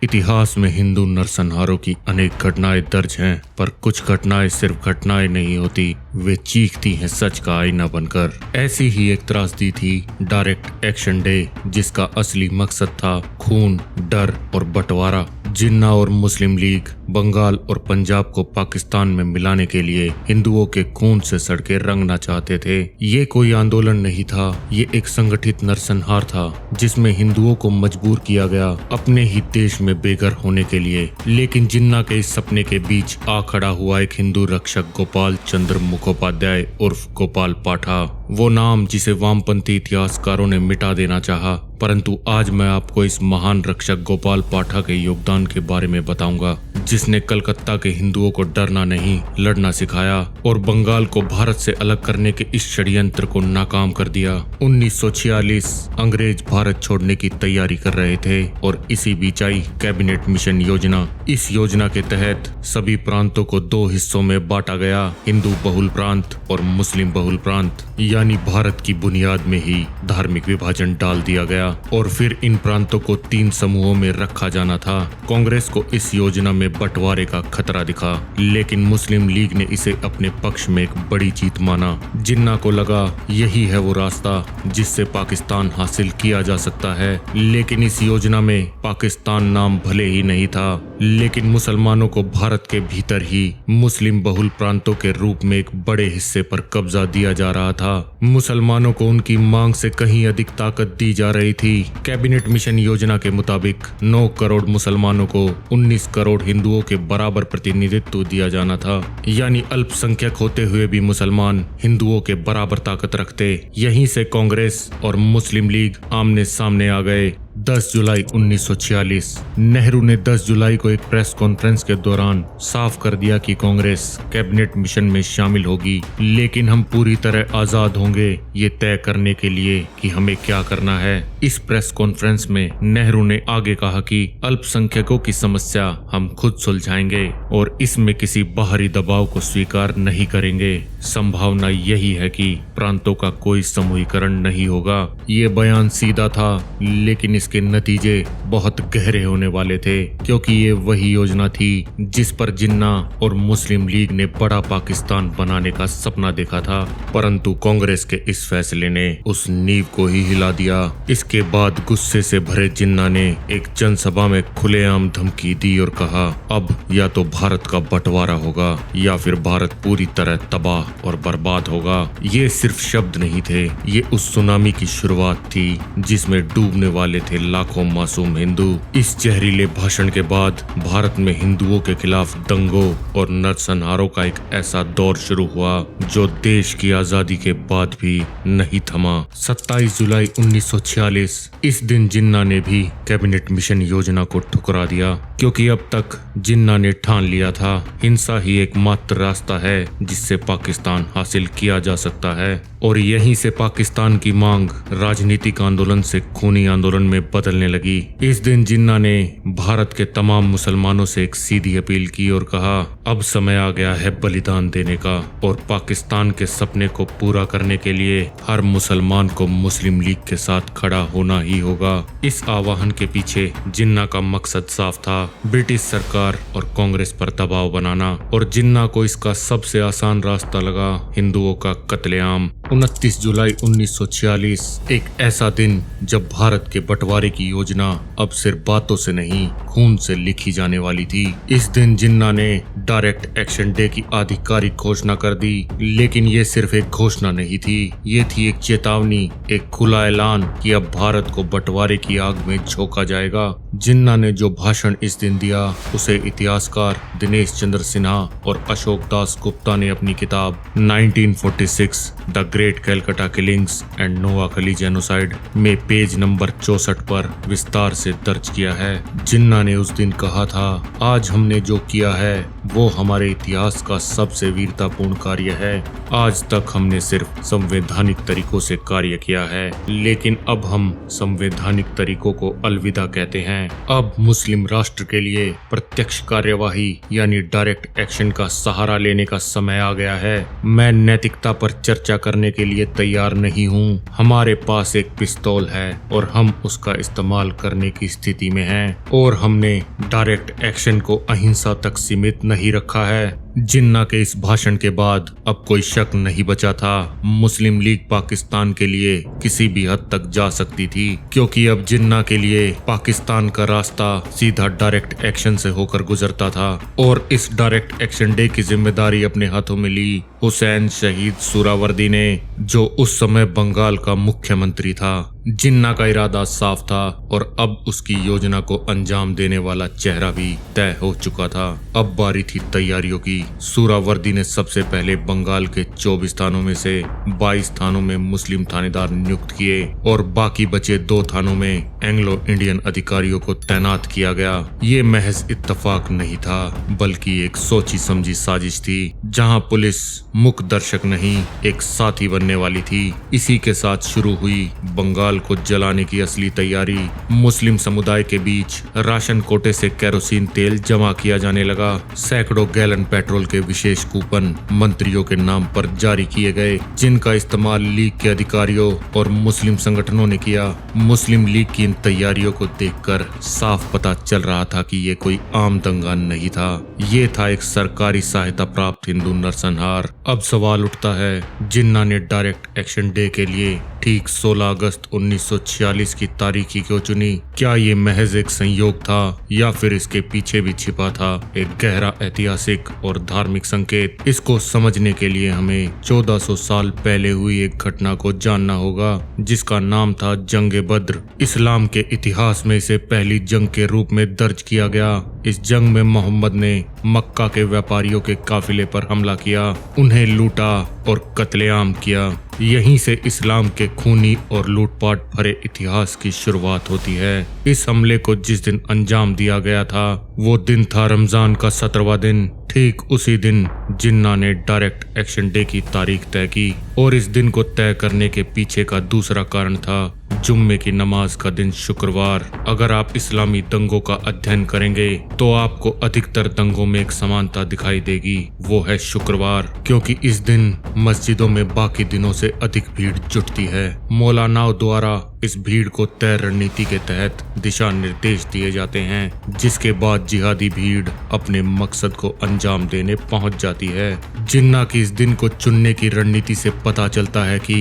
इतिहास में हिंदू नरसंहारों की अनेक घटनाएं दर्ज हैं, पर कुछ घटनाएं सिर्फ घटनाएं नहीं होती, वे चीखती हैं सच का आईना बनकर। ऐसी ही एक त्रासदी थी डायरेक्ट एक्शन डे, जिसका असली मकसद था खून, डर और बंटवारा। जिन्ना और मुस्लिम लीग बंगाल और पंजाब को पाकिस्तान में मिलाने के लिए हिंदुओं के खून से सड़कें रंगना चाहते थे। ये कोई आंदोलन नहीं था, ये एक संगठित नरसंहार था जिसमें हिंदुओं को मजबूर किया गया अपने ही देश में बेघर होने के लिए। लेकिन जिन्ना के इस सपने के बीच आ खड़ा हुआ एक हिंदू रक्षक गोपाल चंद्र मुखोपाध्याय उर्फ गोपाल पाठा, वो नाम जिसे वामपंथी इतिहासकारों ने मिटा देना चाहा। परंतु आज मैं आपको इस महान रक्षक गोपाल पाठा के योगदान के बारे में बताऊंगा, जिसने कलकत्ता के हिंदुओं को डरना नहीं लड़ना सिखाया और बंगाल को भारत से अलग करने के इस षड्यंत्र को नाकाम कर दिया। 1946 अंग्रेज भारत छोड़ने की तैयारी कर रहे थे और इसी बीच आई कैबिनेट मिशन योजना। इस योजना के तहत सभी प्रांतों को दो हिस्सों में बांटा गया, हिंदू बहुल प्रांत और मुस्लिम बहुल प्रांत। यानी भारत की बुनियाद में ही धार्मिक विभाजन डाल दिया गया और फिर इन प्रांतों को 3 समूहों में रखा जाना था। कांग्रेस को इस योजना में बंटवारे का खतरा दिखा, लेकिन मुस्लिम लीग ने इसे अपने पक्ष में एक बड़ी जीत माना। जिन्ना को लगा यही है वो रास्ता जिससे पाकिस्तान हासिल किया जा सकता है। लेकिन इस योजना में पाकिस्तान नाम भले ही नहीं था, लेकिन मुसलमानों को भारत के भीतर ही मुस्लिम बहुल प्रांतों के रूप में एक बड़े हिस्से पर कब्जा दिया जा रहा था। मुसलमानों को उनकी मांग से कहीं अधिक ताकत दी जा रही थी। कैबिनेट मिशन योजना के मुताबिक 9 करोड़ मुसलमानों को 19 करोड़ हिंदुओं के बराबर प्रतिनिधित्व दिया जाना था। यानी अल्पसंख्यक होते हुए भी मुसलमान हिंदुओं के बराबर ताकत रखते। यहीं से कांग्रेस और मुस्लिम लीग आमने सामने आ गए। 10 जुलाई 1946 नेहरू ने 10 जुलाई को एक प्रेस कॉन्फ्रेंस के दौरान साफ कर दिया कि कांग्रेस कैबिनेट मिशन में शामिल होगी, लेकिन हम पूरी तरह आजाद होंगे ये तय करने के लिए कि हमें क्या करना है। इस प्रेस कॉन्फ्रेंस में नेहरू ने आगे कहा कि अल्पसंख्यकों की समस्या हम खुद सुलझाएंगे और इसमें किसी बाहरी दबाव को स्वीकार नहीं करेंगे। संभावना यही है कि प्रांतों का कोई समूहीकरण नहीं होगा। ये बयान सीधा था, लेकिन इसके नतीजे बहुत गहरे होने वाले थे, क्योंकि ये वही योजना थी जिस पर जिन्ना और मुस्लिम लीग ने बड़ा पाकिस्तान बनाने का सपना देखा था। परंतु कांग्रेस के इस फैसले ने उस नींव को ही हिला दिया। इसके बाद गुस्से से भरे जिन्ना ने एक जनसभा में खुलेआम धमकी दी और कहा, अब या तो भारत का बंटवारा होगा या फिर भारत पूरी तरह तबाह और बर्बाद होगा। ये सिर्फ शब्द नहीं थे, ये उस सुनामी की शुरुआत थी जिसमें डूबने वाले थे लाखों मासूम हिंदू। इस जहरीले भाषण के बाद भारत में हिंदुओं के खिलाफ दंगों और नरसंहारों का एक ऐसा दौर शुरू हुआ जो देश की आजादी के बाद भी नहीं थमा। 27 जुलाई 1946 इस दिन जिन्ना ने भी कैबिनेट मिशन योजना को ठुकरा दिया, क्योंकि अब तक जिन्ना ने ठान लिया था हिंसा ही एकमात्र रास्ता है जिससे पाकिस्तान हासिल किया जा सकता है। और यहीं से पाकिस्तान की मांग राजनीतिक आंदोलन से खूनी आंदोलन में बदलने लगी। इस दिन जिन्ना ने भारत के तमाम मुसलमानों से एक सीधी अपील की और कहा, अब समय आ गया है बलिदान देने का और पाकिस्तान के सपने को पूरा करने के लिए हर मुसलमान को मुस्लिम लीग के साथ खड़ा होना ही होगा। इस आह्वान के पीछे जिन्ना का मकसद साफ था, ब्रिटिश सरकार और कांग्रेस पर दबाव बनाना, और जिन्ना को इसका सबसे आसान रास्ता लगा हिंदुओं का कत्लेआम। 29 जुलाई 1946 एक ऐसा दिन जब भारत के बंटवारे की योजना अब सिर्फ बातों से नहीं खून से लिखी जाने वाली थी। इस दिन जिन्ना ने डायरेक्ट एक्शन डे की आधिकारिक घोषणा कर दी, लेकिन ये सिर्फ एक घोषणा नहीं थी, ये थी एक चेतावनी, एक खुला ऐलान कि अब भारत को बंटवारे की आग में झोंका जाएगा। जिन्ना ने जो भाषण इस दिन दिया उसे इतिहासकार दिनेश चंद्र सिन्हा और अशोक दास गुप्ता ने अपनी किताब 1946 the great Calcutta killings and Noakhali genocide में पेज नंबर 64 पर विस्तार से दर्ज किया है। जिन्ना ने उस दिन कहा था, आज हमने जो किया है वो हमारे इतिहास का सबसे वीरतापूर्ण कार्य है। आज तक हमने सिर्फ संवैधानिक तरीकों से कार्य किया है, लेकिन अब हम संवैधानिक तरीकों को अलविदा कहते हैं। अब मुस्लिम राष्ट्र के लिए प्रत्यक्ष कार्यवाही यानी डायरेक्ट एक्शन का सहारा लेने का समय आ गया है। मैं नैतिकता पर चर्चा करने के लिए तैयार नहीं हूँ। हमारे पास एक पिस्तौल है और हम उसका इस्तेमाल करने की स्थिति में हैं और हमने डायरेक्ट एक्शन को अहिंसा तक सीमित नहीं रखा है। जिन्ना के इस भाषण के बाद अब कोई शक नहीं बचा था। मुस्लिम लीग पाकिस्तान के लिए किसी भी हद तक जा सकती थी, क्योंकि अब जिन्ना के लिए पाकिस्तान का रास्ता सीधा डायरेक्ट एक्शन से होकर गुजरता था और इस डायरेक्ट एक्शन डे की जिम्मेदारी अपने हाथों में ली हुसैन शहीद सुहरावर्दी ने, जो उस समय बंगाल का मुख्यमंत्री था। जिन्ना का इरादा साफ था और अब उसकी योजना को अंजाम देने वाला चेहरा भी तय हो चुका था। अब बारी थी तैयारियों की। सुहरावर्दी ने सबसे पहले बंगाल के 24 थानों में से 22 थानों में मुस्लिम थानेदार नियुक्त किए और बाकी बचे 2 थानों में एंग्लो इंडियन अधिकारियों को तैनात किया गया। ये महज इत्तेफाक नहीं था, बल्कि एक सोची समझी साजिश थी, जहां पुलिस मुख्य दर्शक नहीं एक साथी बनने वाली थी। इसी के साथ शुरू हुई बंगाल को जलाने की असली तैयारी। मुस्लिम समुदाय के बीच राशन कोटे से केरोसिन तेल जमा किया जाने लगा। सैकड़ों गैलन पेट्रोल के विशेष कूपन मंत्रियों के नाम पर जारी किए गए, जिनका इस्तेमाल लीग के अधिकारियों और मुस्लिम संगठनों ने किया। मुस्लिम लीग की इन तैयारियों को देखकर साफ पता चल रहा था कि ये कोई आम दंगा नहीं था, ये था एक सरकारी सहायता प्राप्त हिंदू नरसंहार। अब सवाल उठता है, जिन्ना ने डायरेक्ट एक्शन डे के लिए ठीक 16 अगस्त 1946 की तारीख ही क्यों चुनी? क्या ये महज एक संयोग था या फिर इसके पीछे भी छिपा था एक गहरा ऐतिहासिक और धार्मिक संकेत? इसको समझने के लिए हमें 1400 साल पहले हुई एक घटना को जानना होगा, जिसका नाम था जंग बद्र। इस्लाम के इतिहास में इसे पहली जंग के रूप में दर्ज किया गया। इस जंग में मोहम्मद ने मक्का के व्यापारियों के काफिले पर हमला किया, उन्हें लूटा और कत्लेआम किया। यहीं से इस्लाम के खूनी और लूटपाट भरे इतिहास की शुरुआत होती है। इस हमले को जिस दिन अंजाम दिया गया था, वो दिन था रमजान का 17वां दिन। ठीक उसी दिन जिन्ना ने डायरेक्ट एक्शन डे की तारीख तय की और इस दिन को तय करने के पीछे का दूसरा कारण था जुम्मे की नमाज का दिन, शुक्रवार। अगर आप इस्लामी दंगों का अध्ययन करेंगे तो आपको अधिकतर दंगों में एक समानता दिखाई देगी, वो है शुक्रवार, क्योंकि इस दिन मस्जिदों में बाकी दिनों से अधिक भीड़ जुटती है। मौलानाओं द्वारा इस भीड़ को तय रणनीति के तहत दिशा निर्देश दिए जाते हैं, जिसके बाद जिहादी भीड़ अपने मकसद को अंजाम देने पहुंच जाती है। जिन्ना की इस दिन को चुनने की रणनीति से पता चलता है कि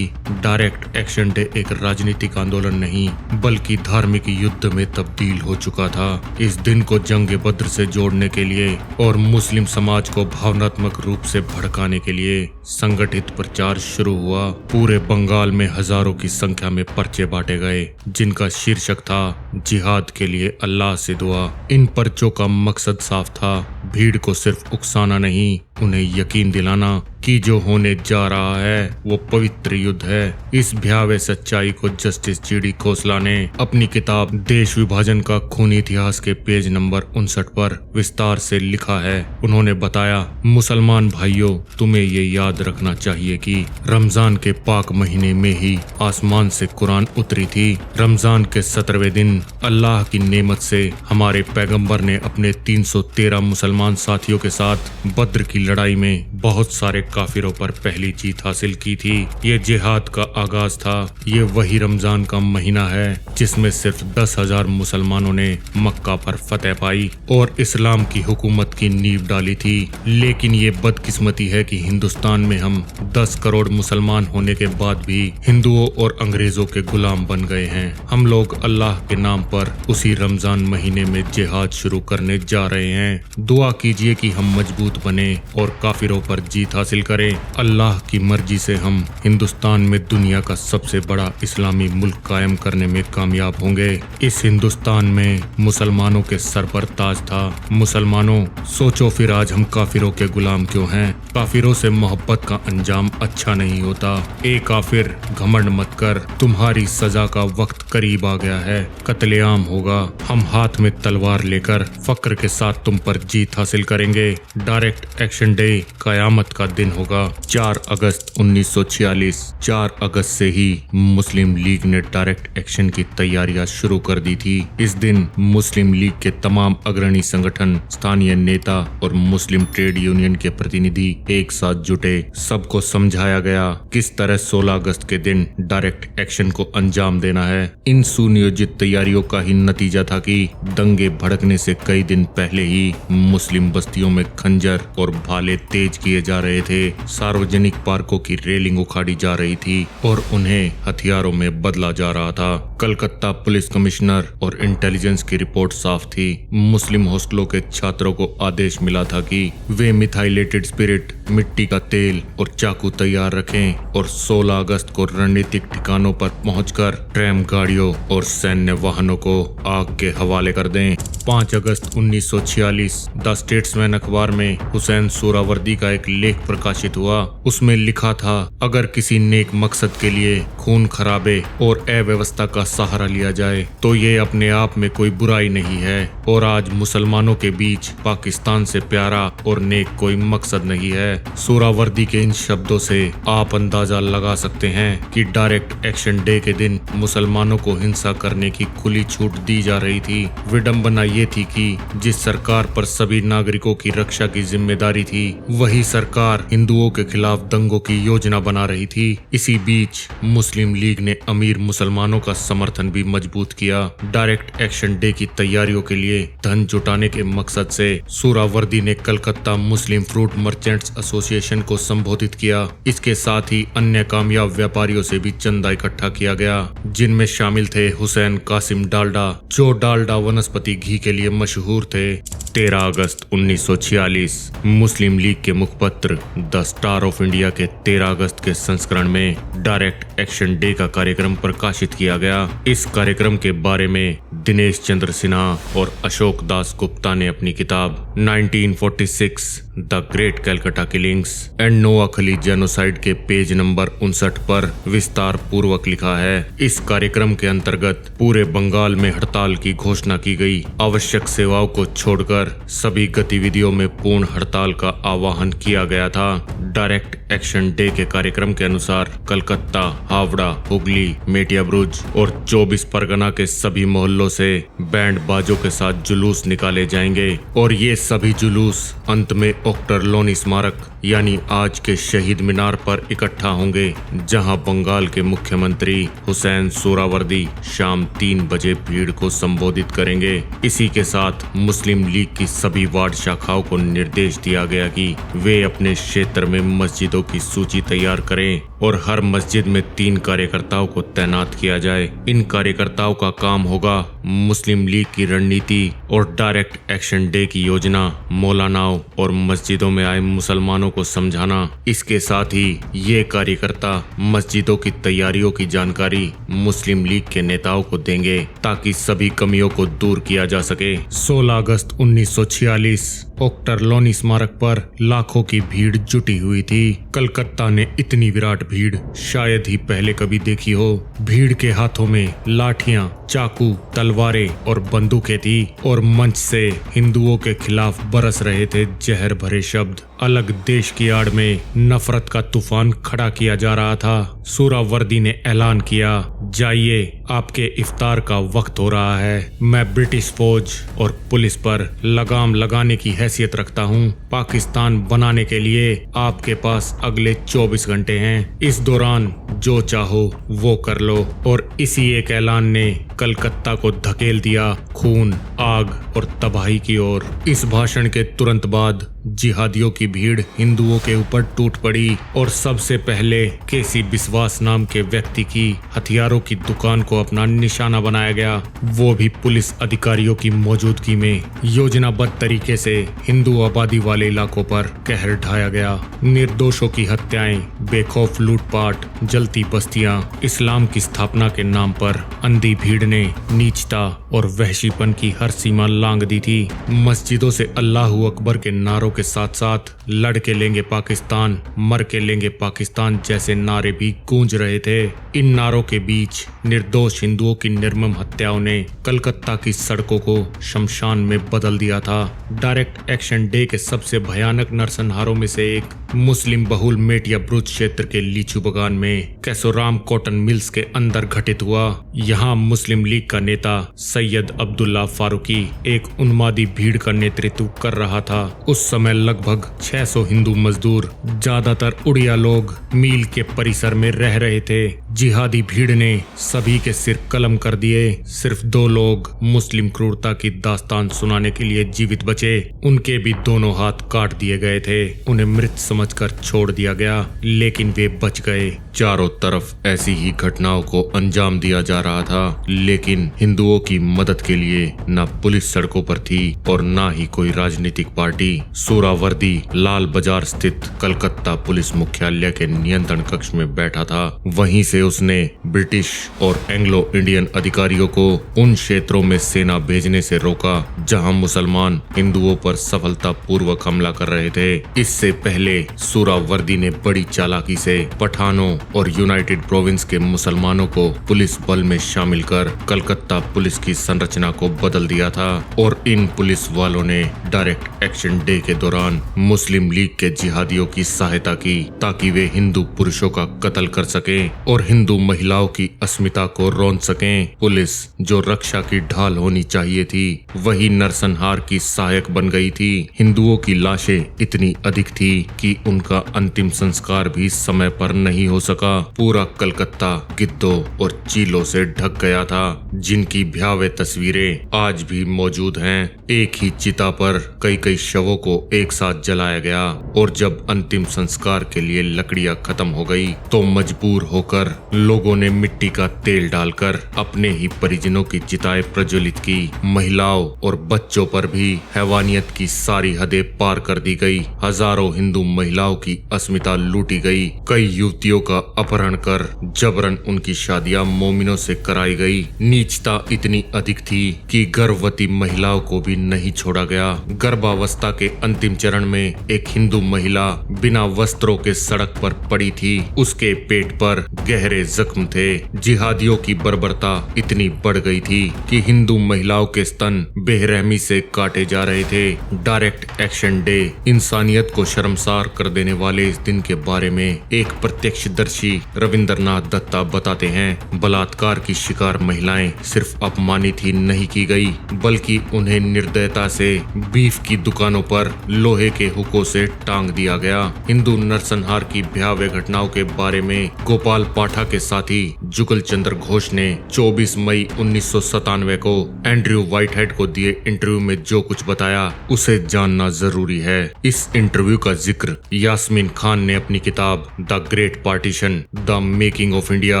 डायरेक्ट एक्शन डे एक राजनीतिक आंदोलन नहीं बल्कि धार्मिक युद्ध में तब्दील हो चुका था। इस दिन को जंग बद्र से जोड़ने के लिए और मुस्लिम समाज को भावनात्मक रूप से भड़काने के लिए संगठित प्रचार शुरू हुआ। पूरे बंगाल में हजारों की संख्या में पर्चे बांटे गए, जिनका शीर्षक था जिहाद के लिए अल्लाह से दुआ। इन पर्चों का मकसद साफ था, भीड़ को सिर्फ उकसाना नहीं, उन्हें यकीन दिलाना कि जो होने जा रहा है वो पवित्र युद्ध है। इस भयावह सच्चाई को जस्टिस जीडी खोसला ने अपनी किताब देश विभाजन का खूनी इतिहास के पेज नंबर 59 पर विस्तार से लिखा है। उन्होंने बताया, मुसलमान भाइयों, तुम्हें ये याद रखना चाहिए कि रमजान के पाक महीने में ही आसमान से कुरान उतरी थी। रमजान के 17वें दिन अल्लाह की नेमत से हमारे पैगंबर ने अपने 313 मुसलमान साथियों के साथ बद्र की लड़ाई में बहुत सारे काफिरों पर पहली जीत हासिल की थी। ये जिहाद का आगाज था। ये वही रमजान का महीना है जिसमें सिर्फ 10,000 मुसलमानों ने मक्का पर फतेह पाई और इस्लाम की हुकूमत की नींव डाली थी। लेकिन ये बदकिस्मती है कि हिंदुस्तान में हम 10 करोड़ मुसलमान होने के बाद भी हिंदुओं और अंग्रेजों के गुलाम बन गए हैं। हम लोग अल्लाह के नाम पर उसी रमजान महीने में जिहाद शुरू करने जा रहे हैं। दुआ कीजिए कि हम मजबूत बने और काफिरों पर जीत हासिल करें। अल्लाह की मर्जी से हम हिंदुस्तान में दुनिया का सबसे बड़ा इस्लामी मुल्क कायम करने में कामयाब होंगे। इस हिंदुस्तान में मुसलमानों के सर पर ताज था। मुसलमानों, सोचो फिर आज हम काफिरों के गुलाम क्यों हैं? काफिरों से मोहब्बत का अंजाम अच्छा नहीं होता। ए काफिर, घमंड मत कर, तुम्हारी सजा का वक्त करीब आ गया है। कत्लेआम होगा। हम हाथ में तलवार लेकर फक्र के साथ तुम पर जीत हासिल करेंगे। डायरेक्ट एक्शन डे कायम कयामत का दिन होगा। 4 अगस्त 1946। 4 अगस्त से ही मुस्लिम लीग ने डायरेक्ट एक्शन की तैयारियां शुरू कर दी थी। इस दिन मुस्लिम लीग के तमाम अग्रणी संगठन, स्थानीय नेता और मुस्लिम ट्रेड यूनियन के प्रतिनिधि एक साथ जुटे। सबको समझाया गया किस तरह 16 अगस्त के दिन डायरेक्ट एक्शन को अंजाम देना है। इन सुनियोजित तैयारियों का ही नतीजा था कि दंगे भड़कने से कई दिन पहले ही मुस्लिम बस्तियों में खंजर और भाले तेज किए जा रहे थे। सार्वजनिक पार्कों की रेलिंग उखाड़ी जा रही थी और उन्हें हथियारों में बदला जा रहा था। कलकत्ता पुलिस कमिश्नर और इंटेलिजेंस की रिपोर्ट साफ थी। मुस्लिम हॉस्टलों के छात्रों को आदेश मिला था कि वे मिथाइलेटेड स्पिरिट, मिट्टी का तेल और चाकू तैयार रखें और 16 अगस्त को रणनीतिक ठिकानों पर पहुंचकर ट्रैम गाड़ियों और सैन्य वाहनों को आग के हवाले कर दें। 5 अगस्त 1946 द स्टेट्समैन अखबार में हुसैन सोहरावर्दी का एक लेख प्रकाशित हुआ। उसमें लिखा था, अगर किसी नेक मकसद के लिए खून खराबे और अव्यवस्था का सहारा लिया जाए तो ये अपने आप में कोई बुराई नहीं है और आज मुसलमानों के बीच पाकिस्तान से प्यारा और नेक कोई मकसद नहीं है। सोहरावर्दी के इन शब्दों से आप अंदाजा लगा सकते हैं कि डायरेक्ट एक्शन डे के दिन मुसलमानों को हिंसा करने की खुली छूट दी जा रही थी। विडंबना ये थी कि जिस सरकार पर सभी नागरिकों की रक्षा की जिम्मेदारी थी, वही सरकार हिंदुओं के खिलाफ दंगों की योजना बना रही थी। इसी बीच मुस्लिम लीग ने अमीर मुसलमानों का समर्थन भी मजबूत किया। डायरेक्ट एक्शन डे की तैयारियों के लिए धन जुटाने के मकसद से सोहरावर्दी ने कलकत्ता मुस्लिम फ्रूट मर्चेंट्स एसोसिएशन को संबोधित किया। इसके साथ ही अन्य कामयाब व्यापारियों से भी चंदा इकट्ठा किया गया, जिनमें शामिल थे हुसैन कासिम डालडा, जो डालडा वनस्पति घी के लिए मशहूर थे। 13 अगस्त 1946 मुस्लिम लीग के मुखपत्र द स्टार ऑफ इंडिया के 13 अगस्त के संस्करण में डायरेक्ट एक्शन डे का कार्यक्रम प्रकाशित किया गया। इस कार्यक्रम के बारे में दिनेश चंद्र सिन्हा और अशोक दास गुप्ता ने अपनी किताब 1946 the great Calcutta killings and Noakhali genocide के पेज नंबर 59 पर विस्तार पूर्वक लिखा है। इस कार्यक्रम के अंतर्गत पूरे बंगाल में हड़ताल की घोषणा की गई। आवश्यक सेवाओं को छोड़कर सभी गतिविधियों में पूर्ण हड़ताल का आह्वान किया गया था। डायरेक्ट एक्शन डे के कार्यक्रम के अनुसार कलकत्ता, हावड़ा, हुगली, मेटियाब्रुज और 24 परगना के सभी मोहल्लों से बैंड बाजों के साथ जुलूस निकाले जाएंगे और ये सभी जुलूस अंत में ओक्टरलोनी स्मारक यानी आज के शहीद मीनार पर इकट्ठा होंगे, जहां बंगाल के मुख्यमंत्री हुसैन सोहरावर्दी शाम 3 बजे भीड़ को संबोधित करेंगे। इसी के साथ मुस्लिम लीग की सभी वार्ड शाखाओं को निर्देश दिया गया कि वे अपने क्षेत्र में मस्जिदों की सूची तैयार करें और हर मस्जिद में 3 कार्यकर्ताओं को तैनात किया जाए। इन कार्यकर्ताओं का काम होगा मुस्लिम लीग की रणनीति और डायरेक्ट एक्शन डे की योजना मौलानाओं और मस्जिदों में आए मुसलमानों को समझाना। इसके साथ ही ये कार्यकर्ता मस्जिदों की तैयारियों की जानकारी मुस्लिम लीग के नेताओं को देंगे ताकि सभी कमियों को दूर किया जा सके। 16 अगस्त 1946 ओक्टरलोनी स्मारक पर लाखों की भीड़ जुटी हुई थी। कलकत्ता ने इतनी विराट भीड़ शायद ही पहले कभी देखी हो। भीड़ के हाथों में लाठियां, चाकू, तलवारें और बंदूकें थी और मंच से हिंदुओं के खिलाफ बरस रहे थे जहर भरे शब्द। अलग देश की आड़ में नफरत का तूफान खड़ा किया जा रहा था। सोहरावर्दी ने ऐलान किया, जाइए, आपके इफ्तार का वक्त हो रहा है। मैं ब्रिटिश फौज और पुलिस पर लगाम लगाने की हैसियत रखता हूँ। पाकिस्तान बनाने के लिए आपके पास अगले 24 घंटे हैं। इस दौरान जो चाहो वो कर लो। और इसी एक ऐलान ने कलकत्ता को धकेल दिया खून, आग और तबाही की ओर। इस भाषण के तुरंत बाद जिहादियों की भीड़ हिंदुओं के ऊपर टूट पड़ी और सबसे पहले केसी बिस्वास नाम के व्यक्ति की हथियारों की दुकान को अपना निशाना बनाया गया, वो भी पुलिस अधिकारियों की मौजूदगी में। योजनाबद्ध तरीके से हिंदू आबादी वाले इलाकों पर कहर ढाया गया। निर्दोषों की हत्याएं, बेखौफ लूटपाट, जलती बस्तियां, इस्लाम की स्थापना के नाम पर अंधी भीड़ ने नीचता और वहशीपन की हर सीमा लांघ दी थी। मस्जिदों से अल्लाहू अकबर के नारों के साथ साथ लड़ के लेंगे पाकिस्तान, मर के लेंगे पाकिस्तान जैसे नारे भी गूंज रहे थे। इन नारों के बीच निर्दोष हिंदुओं की निर्मम हत्याओं ने कलकत्ता की सड़कों को शमशान में बदल दिया था। डायरेक्ट एक्शन डे के सबसे भयानक नरसंहारों में से एक मुस्लिम बहुल मेटिया ब्रुज क्षेत्र के लीचू बगान में कैसोराम कॉटन मिल्स के अंदर घटित हुआ। यहाँ मुस्लिम लीग का नेता सैयद अब्दुल्ला फारूकी एक उन्मादी भीड़ का नेतृत्व कर रहा था। उस समय लगभग 600 हिंदू मजदूर, ज्यादातर उड़िया लोग, मील के परिसर में रह रहे थे। जिहादी भीड़ ने सभी के सिर कलम कर दिए। सिर्फ 2 लोग मुस्लिम क्रूरता की दास्तान सुनाने के लिए जीवित बचे। उनके भी दोनों हाथ काट दिए गए थे। उन्हें मृत समझकर छोड़ दिया गया, लेकिन वे बच गए। चारों तरफ ऐसी ही घटनाओं को अंजाम दिया जा रहा था, लेकिन हिंदुओं की मदद के लिए न पुलिस सड़कों पर थी और न ही कोई राजनीतिक पार्टी। सोहरावर्दी लाल बाजार स्थित कलकत्ता पुलिस मुख्यालय के नियंत्रण कक्ष में बैठा था। वहीं से उसने ब्रिटिश और एंग्लो इंडियन अधिकारियों को उन क्षेत्रों में सेना भेजने से रोका जहां मुसलमान हिंदुओं पर सफलतापूर्वक हमला कर रहे थे। इससे पहले सोहरावर्दी ने बड़ी चालाकी से पठानों और यूनाइटेड प्रोविंस के मुसलमानों को पुलिस बल में शामिल कर कलकत्ता पुलिस की संरचना को बदल दिया था और इन पुलिस वालों ने डायरेक्ट एक्शन डे के दौरान मुस्लिम लीग के जिहादियों की सहायता की ताकि वे हिंदू पुरुषों का कत्ल कर सकें और हिंदू महिलाओं की अस्मिता को रौंद सकें। पुलिस जो रक्षा की ढाल होनी चाहिए थी, वही नरसंहार की सहायक बन गई थी। हिंदुओं की लाशें इतनी अधिक थी कि उनका अंतिम संस्कार भी समय पर नहीं हो सका। पूरा कलकत्ता गिद्धों और चीलों से ढक गया था, जिनकी भयावह तस्वीरें आज भी मौजूद हैं। एक ही चिता पर कई कई शवों को एक साथ जलाया गया और जब अंतिम संस्कार के लिए लकड़ियां खत्म हो गई तो मजबूर होकर लोगों ने मिट्टी का तेल डालकर अपने ही परिजनों की चिताएं प्रज्वलित की। महिलाओं और बच्चों पर भी हैवानियत की सारी हदें पार कर दी गई। हजारों हिंदू महिलाओं की अस्मिता लूटी गई। कई युवतियों का अपहरण कर जबरन उनकी शादियां मोमिनों से कराई गई। नीचता इतनी अधिक थी कि गर्भवती महिलाओं को भी नहीं छोड़ा गया। गर्भावस्था के अंतिम चरण में एक हिंदू महिला बिना वस्त्रों के सड़क पर पड़ी थी। उसके पेट पर गहरे जख्म थे। जिहादियों की बर्बरता इतनी बढ़ गई थी कि हिंदू महिलाओं के स्तन बेरहमी से काटे जा रहे थे। डायरेक्ट एक्शन डे इंसानियत को शर्मसार कर देने वाले इस दिन के बारे में एक प्रत्यक्षदर्शी रविंद्रनाथ दत्ता बताते हैं। बलात्कार की शिकार महिलाएं सिर्फ अपमानित ही नहीं की गई, बल्कि उन्हें निर्दयता से बीफ की दुकानों पर लोहे के हुकों से टांग दिया गया। हिंदू नरसंहार की भयावह घटनाओं के बारे में गोपाल पाठा के साथी जुगल चंद्र घोष ने 24 मई 1997 को एंड्रयू व्हाइटहेड को दिए इंटरव्यू में जो कुछ बताया उसे जानना जरूरी है। इस इंटरव्यू का जिक्र यास्मीन खान ने अपनी किताब the great partition, the making of India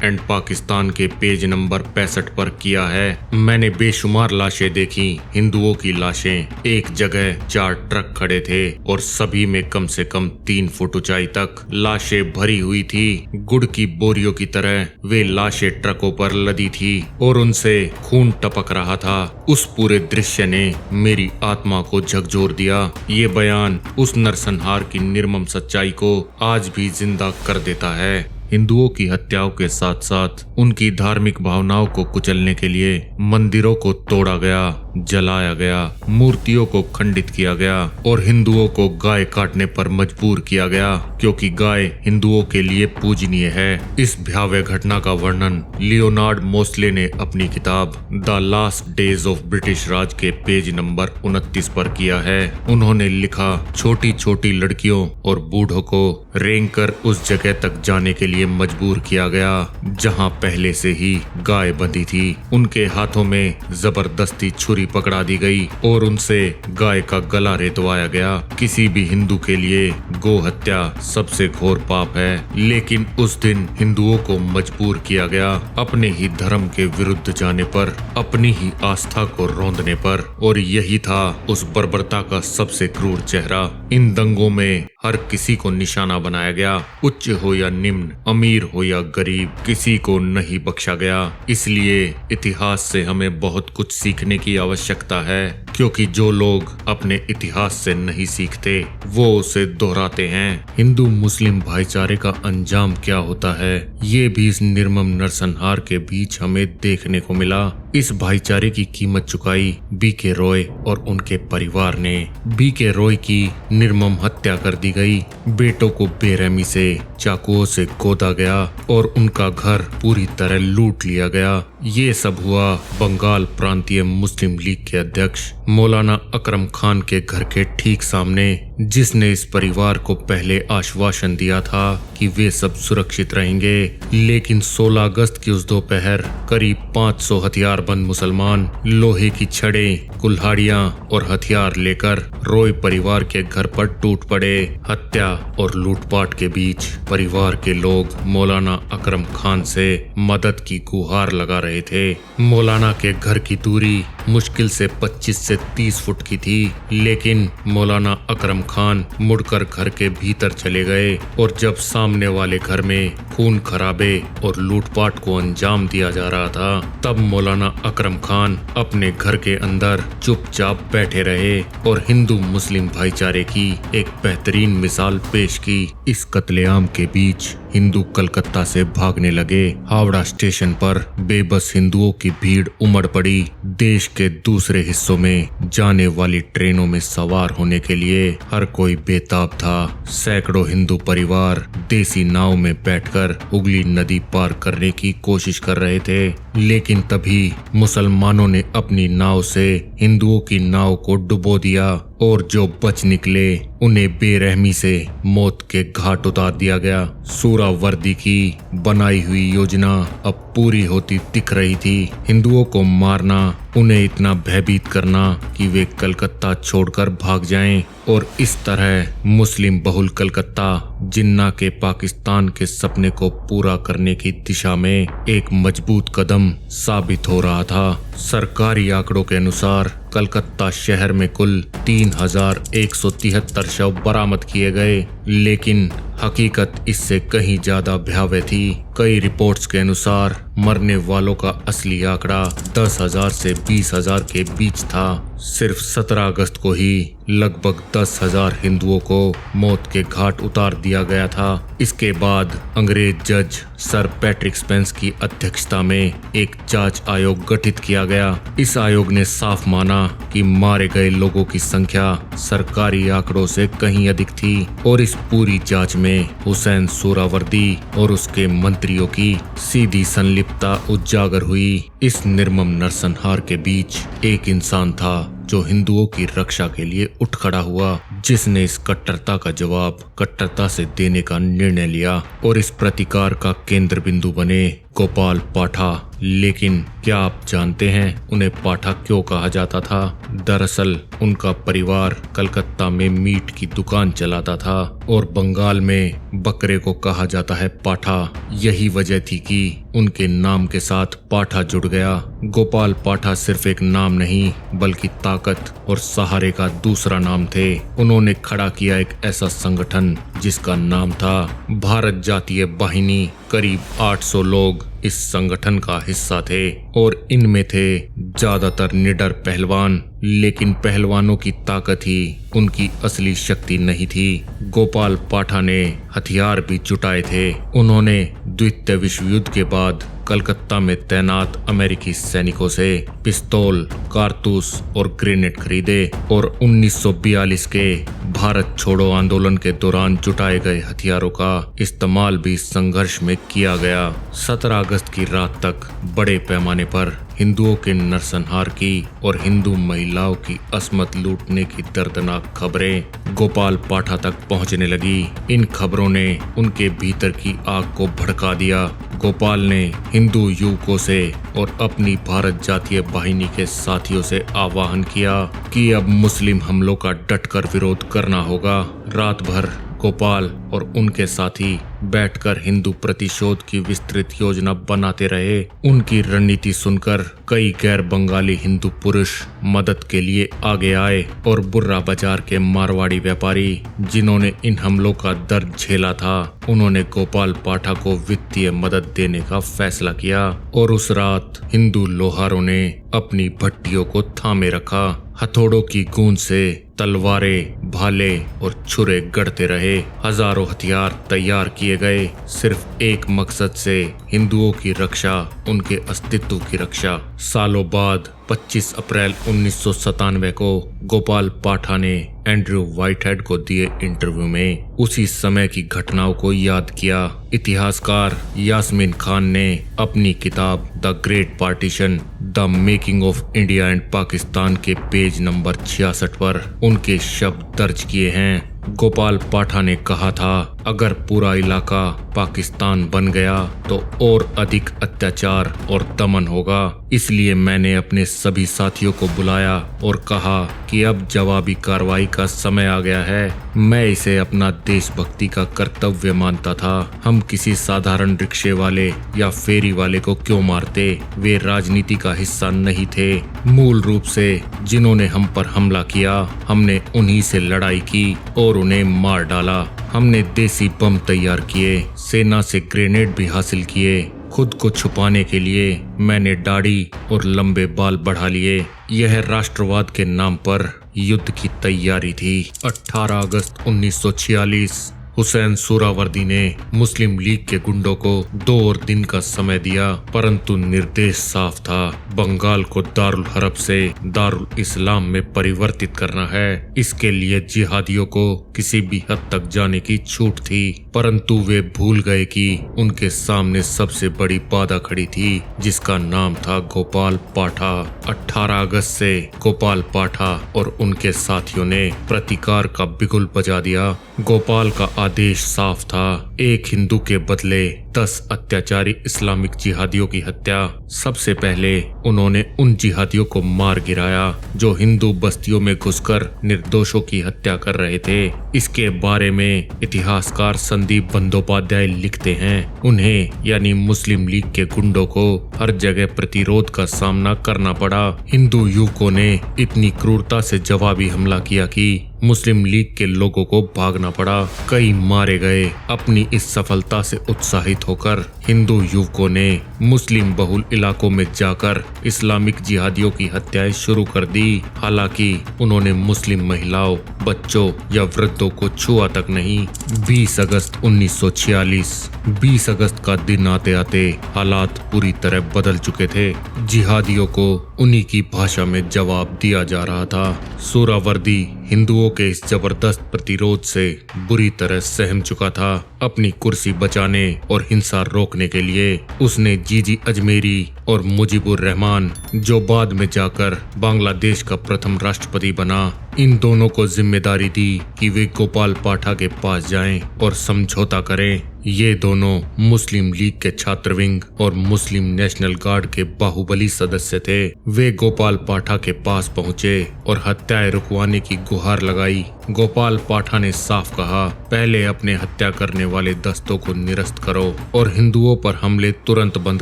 and Pakistan के पेज नंबर 65 पर किया है। मैंने बेशुमार लाशें देखी। हिंदुओं की लाशें एक जगह 4 ट्रक खड़े थे और सभी में कम से कम 3 फुट ऊंचाई तक लाशें भरी हुई थी। गुड़ की बोरियों की तरह वे लाशें ट्रकों पर लदी थी और उनसे खून टपक रहा था। उस पूरे दृश्य ने मेरी आत्मा को झकझोर दिया। ये बयान उस नरसंहार की निर्मम सच्चाई को आज भी जिंदा कर देता है। हिंदुओं की हत्याओं के साथ साथ उनकी धार्मिक भावनाओं को कुचलने के लिए मंदिरों को तोड़ा गया, जलाया गया, मूर्तियों को खंडित किया गया और हिंदुओं को गाय काटने पर मजबूर किया गया, क्योंकि गाय हिंदुओं के लिए पूजनीय है। इस भयावह घटना का वर्णन लियोनार्ड मोस्ले ने अपनी किताब the last days of British Raj के पेज नंबर 29 पर किया है। उन्होंने लिखा, छोटी छोटी लड़कियों और बूढ़ों को रेंग कर उस जगह तक जाने के लिए मजबूर किया गया जहां पहले से ही गाय बंधी थी। उनके हाथों में जबरदस्ती छुरी पकड़ा दी गई और उनसे गाय का गला रेतवाया गया। किसी भी हिंदू के लिए गो हत्या सबसे घोर पाप है, लेकिन उस दिन हिंदुओं को मजबूर किया गया अपने ही धर्म के विरुद्ध जाने पर, अपनी ही आस्था को रौंदने पर, और यही था उस बर्बरता का सबसे क्रूर चेहरा। इन दंगों में हर किसी को निशाना बनाया गया, उच्च हो या निम्न, अमीर हो या गरीब, किसी को नहीं बख्शा गया। इसलिए इतिहास से हमें बहुत कुछ सीखने की आवश्यकता है, क्योंकि जो लोग अपने इतिहास से नहीं सीखते वो उसे दोहराते हैं। हिंदू मुस्लिम भाईचारे का अंजाम क्या होता है, ये भी इस निर्मम नरसंहार के बीच हमें देखने को मिला। इस भाईचारे की कीमत चुकाई बीके रॉय और उनके परिवार ने। बीके रॉय की निर्मम हत्या कर दी गई, बेटों को बेरहमी से चाकुओं से गोदा गया और उनका घर पूरी तरह लूट लिया गया। ये सब हुआ बंगाल प्रांतीय मुस्लिम लीग के अध्यक्ष मौलाना अकरम खान के घर के ठीक सामने, जिसने इस परिवार को पहले आश्वासन दिया था कि वे सब सुरक्षित रहेंगे। लेकिन 16 अगस्त की उस दोपहर करीब 500 हथियारबंद मुसलमान लोहे की छड़ें, कुल्हाड़ियां और हथियार लेकर रॉय परिवार के घर पर टूट पड़े। हत्या और लूटपाट के बीच परिवार के लोग मौलाना अकरम खान से मदद की गुहार लगा रहे थे। मौलाना के घर की दूरी मुश्किल से 25 से 30 फुट की थी, लेकिन मौलाना अकरम खान मुड़कर घर के भीतर चले गए और जब सामने वाले घर में खून खराबे और लूटपाट को अंजाम दिया जा रहा था, तब मौलाना अकरम खान अपने घर के अंदर चुपचाप बैठे रहे और हिंदू मुस्लिम भाईचारे की एक बेहतरीन मिसाल पेश की। इस कत्लेआम के बीच हिंदू कलकत्ता से भागने लगे। हावड़ा स्टेशन पर बेबस हिंदुओं की भीड़ उमड़ पड़ी। देश के दूसरे हिस्सों में जाने वाली ट्रेनों में सवार होने के लिए हर कोई बेताब था। सैकड़ों हिंदू परिवार देसी नाव में बैठकर हुगली नदी पार करने की कोशिश कर रहे थे, लेकिन तभी मुसलमानों ने अपनी नाव से हिंदुओं की नाव को डुबो दिया और जो बच निकले उन्हें बेरहमी से मौत के घाट उतार दिया गया। सूरावर्दी की बनाई हुई योजना अब पूरी होती दिख रही थी। हिंदुओं को मारना, उन्हें इतना भयभीत करना कि वे कलकत्ता छोड़कर भाग जाएं और इस तरह मुस्लिम बहुल कलकत्ता जिन्ना के पाकिस्तान के सपने को पूरा करने की दिशा में एक मजबूत कदम साबित हो रहा था। सरकारी आंकड़ों के अनुसार कलकत्ता शहर में कुल 3173 शव बरामद किए गए, लेकिन हकीकत इससे कहीं ज्यादा भयावह थी। कई रिपोर्ट्स के अनुसार मरने वालों का असली आंकड़ा 10,000 से 20,000 के बीच था। सिर्फ 17 अगस्त को ही लगभग 10,000 हिंदुओं को मौत के घाट उतार दिया गया था। इसके बाद अंग्रेज जज सर पैट्रिक स्पेंस की अध्यक्षता में एक जांच आयोग गठित किया गया। इस आयोग ने साफ माना कि मारे गए लोगों की संख्या सरकारी आंकड़ों से कहीं अधिक थी और इस पूरी जांच में हुसैन सूरावर्दी और उसके मंत्रियों की सीधी संलिप्तता उजागर हुई। इस निर्मम नरसंहार के बीच एक इंसान था जो हिंदुओं की रक्षा के लिए उठ खड़ा हुआ, जिसने इस कट्टरता का जवाब कट्टरता से देने का निर्णय लिया और इस प्रतिकार का केंद्र बिंदु बने गोपाल पाठा। लेकिन क्या आप जानते हैं उन्हें पाठा क्यों कहा जाता था? दरअसल उनका परिवार कलकत्ता में मीट की दुकान चलाता था और बंगाल में बकरे को कहा जाता है पाठा। यही वजह थी कि उनके नाम के साथ पाठा जुड़ गया। गोपाल पाठा सिर्फ एक नाम नहीं बल्कि ताकत और सहारे का दूसरा नाम थे। उन्होंने खड़ा किया एक ऐसा संगठन जिसका नाम था भारत जातीय वाहिनी। करीब 800 लोग इस संगठन का हिस्सा थे और इनमें थे ज्यादातर निडर पहलवान, लेकिन पहलवानों की ताकत ही उनकी असली शक्ति नहीं थी। गोपाल पाठा ने हथियार भी जुटाए थे। उन्होंने द्वितीय विश्व युद्ध के बाद कलकत्ता में तैनात अमेरिकी सैनिकों से पिस्तौल, कारतूस और ग्रेनेड खरीदे और 1942 के भारत छोड़ो आंदोलन के दौरान जुटाए गए हथियारों का इस्तेमाल भी संघर्ष में किया गया। 17 अगस्त की रात तक बड़े पैमाने पर हिंदुओं के नरसंहार की और हिंदू महिलाओं की असमत लूटने की दर्दनाक खबरें गोपाल पाठा तक पहुंचने लगी। इन खबरों ने उनके भीतर की आग को भड़का दिया। गोपाल ने हिंदू युवकों से और अपनी भारत जातीय वाहिनी के साथियों से आह्वान किया कि अब मुस्लिम हमलों का डटकर विरोध करना होगा। रात भर गोपाल और उनके साथी बैठकर हिंदू प्रतिशोध की विस्तृत योजना बनाते रहे। उनकी रणनीति सुनकर कई गैर बंगाली हिंदू पुरुष मदद के लिए आगे आए और बुर्रा बाजार के मारवाड़ी व्यापारी जिन्होंने इन हमलों का दर्द झेला था, उन्होंने गोपाल पाठा को वित्तीय मदद देने का फैसला किया और उस रात हिंदू लोहारों ने अपनी भट्टियों को थामे रखा। हथौड़ों की गूंज से तलवारें, भाले और छुरे गढ़ते रहे। हजारों हथियार तैयार किए गए, सिर्फ एक मकसद से, हिंदुओं की रक्षा, उनके अस्तित्व की रक्षा। सालों बाद 25 अप्रैल 1997 को गोपाल पाठा ने एंड्रयू व्हाइटहेड को दिए इंटरव्यू में उसी समय की घटनाओं को याद किया। इतिहासकार यास्मीन खान ने अपनी किताब the great partition, the making of India and Pakistan के पेज नंबर 66 पर उनके शब्द दर्ज किए हैं। गोपाल पाठा ने कहा था, अगर पूरा इलाका पाकिस्तान बन गया तो और अधिक अत्याचार और दमन होगा। इसलिए मैंने अपने सभी साथियों को बुलाया और कहा कि अब जवाबी कार्रवाई का समय आ गया है। मैं इसे अपना देशभक्ति का कर्तव्य मानता था। हम किसी साधारण रिक्शे वाले या फेरी वाले को क्यों मारते? वे राजनीति का हिस्सा नहीं थे। मूल रूप से जिन्होंने हम पर हमला किया, हमने उन्हीं से लड़ाई की और उन्हें मार डाला। हमने देसी बम तैयार किए, सेना से ग्रेनेड भी हासिल किए। खुद को छुपाने के लिए मैंने दाढ़ी और लंबे बाल बढ़ा लिए। यह राष्ट्रवाद के नाम पर युद्ध की तैयारी थी। 18 अगस्त 1946 हुसैन सुहरावर्दी ने मुस्लिम लीग के गुंडों को 2 और दिन का समय दिया, परंतु निर्देश साफ था। बंगाल को दारुल हरब से दारुल इस्लाम में परिवर्तित करना है। इसके लिए जिहादियों को किसी भी हद तक जाने की छूट थी, परंतु वे भूल गए कि उनके सामने सबसे बड़ी बाधा खड़ी थी, जिसका नाम था गोपाल पाठा। 18 अगस्त से गोपाल पाठा और उनके साथियों ने प्रतिकार का बिगुल बजा दिया। गोपाल का आदेश साफ था, एक हिंदू के बदले 10 अत्याचारी इस्लामिक जिहादियों की हत्या। सबसे पहले उन्होंने उन जिहादियों को मार गिराया जो हिंदू बस्तियों में घुसकर निर्दोषों की हत्या कर रहे थे। इसके बारे में इतिहासकार संदीप बंदोपाध्याय लिखते हैं, उन्हें यानी मुस्लिम लीग के गुंडों को हर जगह प्रतिरोध का सामना करना पड़ा। हिंदू युवकों ने इतनी क्रूरता से जवाबी हमला किया कि मुस्लिम लीग के लोगों को भागना पड़ा। कई मारे गए। अपनी इस सफलता से उत्साहित होकर हिंदू युवकों ने मुस्लिम बहुल इलाकों में जाकर इस्लामिक जिहादियों की हत्याएं शुरू कर दी। हालांकि उन्होंने मुस्लिम महिलाओं, बच्चों या वृद्धों को छुआ तक नहीं। 20 अगस्त 1946 20 अगस्त का दिन आते आते हालात पूरी तरह बदल चुके थे। जिहादियों को उन्हीं की भाषा में जवाब दिया जा रहा था। सुहरावर्दी हिंदुओं के इस जबरदस्त प्रतिरोध से बुरी तरह सहम चुका था। अपनी कुर्सी बचाने और हिंसा रोकने के लिए उसने जीजी अजमेरी और मुजीबुर रहमान, जो बाद में जाकर बांग्लादेश का प्रथम राष्ट्रपति बना, इन दोनों को जिम्मेदारी दी कि वे गोपाल पाठा के पास जाएं और समझौता करें। ये दोनों मुस्लिम लीग के छात्र विंग और मुस्लिम नेशनल गार्ड के बाहुबली सदस्य थे। वे गोपाल पाठा के पास पहुंचे और हत्याएं रुकवाने की गुहार लगाई। गोपाल पाठा ने साफ कहा, पहले अपने हत्या करने वाले दस्तों को निरस्त करो और हिंदुओं पर हमले तुरंत बंद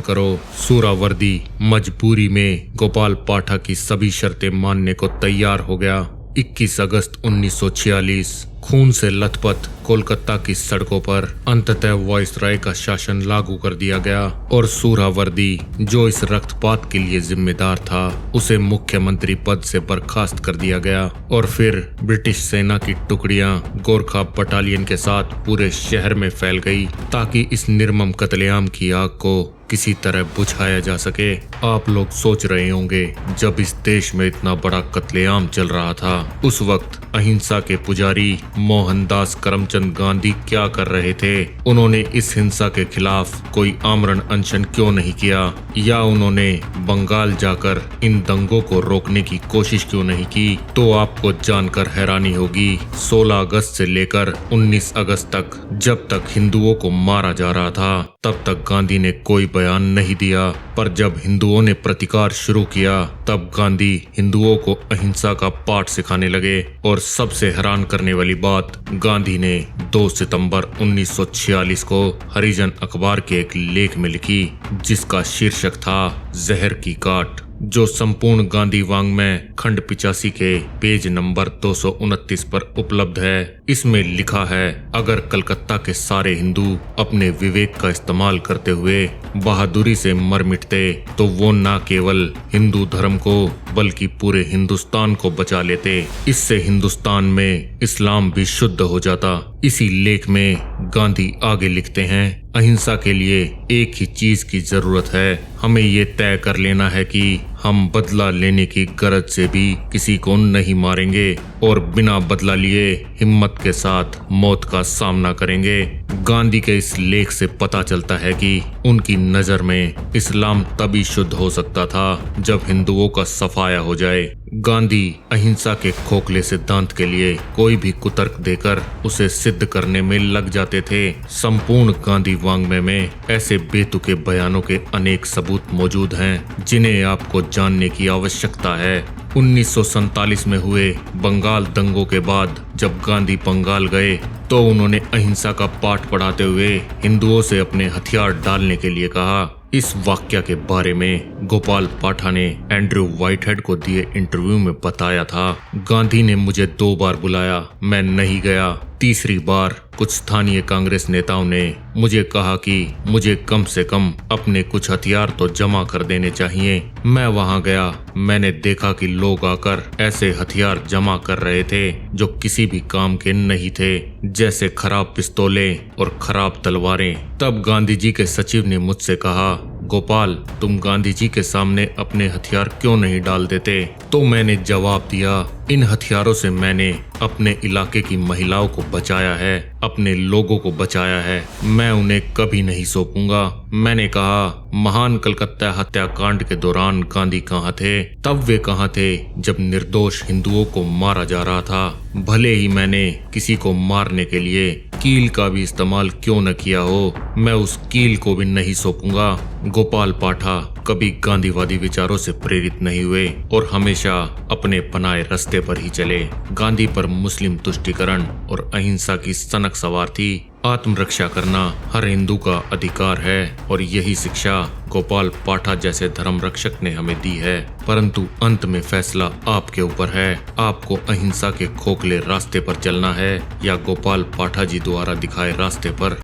करो। सुहरावर्दी मजबूरी में गोपाल पाठा की सभी शर्तें मानने को तैयार हो गया। 21 अगस्त 1946 खून से लथपथ कोलकाता की सड़कों पर अंततः वायसराय का शासन लागू कर दिया गया और सुहरावर्दी, जो इस रक्तपात के लिए जिम्मेदार था, उसे मुख्यमंत्री पद से बर्खास्त कर दिया गया। और फिर ब्रिटिश सेना की टुकड़ियां गोरखा बटालियन के साथ पूरे शहर में फैल गई ताकि इस निर्मम कत्लेआम की आग को किसी तरह बुझाया जा सके। आप लोग सोच रहे होंगे, जब इस देश में इतना बड़ा कत्लेआम चल रहा था, उस वक्त अहिंसा के पुजारी मोहनदास करमचंद गांधी क्या कर रहे थे? उन्होंने इस हिंसा के खिलाफ कोई आमरण अनशन क्यों नहीं किया, या उन्होंने बंगाल जाकर इन दंगों को रोकने की कोशिश क्यों नहीं की? तो आपको जानकर हैरानी होगी, 16 अगस्त से लेकर 19 अगस्त तक, जब तक हिंदुओं को मारा जा रहा था, तब तक गांधी ने कोई बयान बयान नहीं दिया, पर जब हिंदुओं ने प्रतिकार शुरू किया तब गांधी हिंदुओं को अहिंसा का पाठ सिखाने लगे। और सबसे हैरान करने वाली बात, गांधी ने 2 सितंबर 1946 को हरिजन अखबार के एक लेख में लिखी जिसका शीर्षक था जहर की काट, जो संपूर्ण गांधी वाङ्मय खंड 85 के पेज नंबर 229 पर उपलब्ध है। इसमें लिखा है, अगर कलकत्ता के सारे हिंदू अपने विवेक का इस्तेमाल करते हुए बहादुरी से मर मिटते तो वो न केवल हिंदू धर्म को बल्कि पूरे हिंदुस्तान को बचा लेते। इससे हिंदुस्तान में इस्लाम भी शुद्ध हो जाता। इसी लेख में गांधी आगे लिखते हैं, अहिंसा के लिए एक ही चीज की जरूरत है, हमें ये तय कर लेना है कि हम बदला लेने की गरज से भी किसी को नहीं मारेंगे और बिना बदला लिए हिम्मत के साथ मौत का सामना करेंगे। गांधी के इस लेख से पता चलता है कि उनकी नजर में इस्लाम तभी शुद्ध हो सकता था जब हिंदुओं का सफाया हो जाए। गांधी अहिंसा के खोखले सिद्धांत के लिए कोई भी कुतर्क देकर उसे सिद्ध करने में लग जाते थे। संपूर्ण गांधी वाङ्मय में ऐसे बेतुके बयानों के अनेक सबूत मौजूद हैं जिन्हें आपको जानने की आवश्यकता है। 1947 में हुए बंगाल दंगों के बाद जब गांधी बंगाल गए तो उन्होंने अहिंसा का पाठ पढ़ाते हुए हिंदुओं से अपने हथियार डालने के लिए कहा। इस वाक्य के बारे में गोपाल पाठा ने एंड्रयू व्हाइटहेड को दिए इंटरव्यू में बताया था, गांधी ने मुझे 2 बार बुलाया, मैं नहीं गया। तीसरी बार कुछ स्थानीय कांग्रेस नेताओं ने मुझे कहा कि मुझे कम से कम अपने कुछ हथियार तो जमा कर देने चाहिए। मैं वहां गया, मैंने देखा कि लोग आकर ऐसे हथियार जमा कर रहे थे जो किसी भी काम के नहीं थे, जैसे खराब पिस्तौलें और खराब तलवारें। तब गांधी जी के सचिव ने मुझसे कहा, गोपाल, तुम गांधी जी के सामने अपने हथियार क्यों नहीं डाल देते? तो मैंने जवाब दिया, इन हथियारों से मैंने अपने इलाके की महिलाओं को बचाया है, अपने लोगों को बचाया है, मैं उन्हें कभी नहीं सौंपूंगा। मैंने कहा, महान कलकत्ता हत्याकांड के दौरान गांधी कहाँ थे? तब वे कहाँ थे जब निर्दोष हिंदुओं को मारा जा रहा था? भले ही मैंने किसी को मारने के लिए कील का भी इस्तेमाल क्यों न किया हो, मैं उस कील को भी नहीं सौंपूंगा। गोपाल पाठा कभी गांधीवादी विचारों से प्रेरित नहीं हुए और हमेशा अपने बनाए रास्ते पर ही चले। गांधी पर मुस्लिम तुष्टीकरण और अहिंसा की सनक सवार थी। आत्मरक्षा करना हर हिंदू का अधिकार है और यही शिक्षा गोपाल पाठा जैसे धर्म रक्षक ने हमें दी है। परंतु अंत में फैसला आपके ऊपर है, आपको अहिंसा के खोखले रास्ते पर चलना है या गोपाल पाठा जी द्वारा दिखाए रास्ते पर।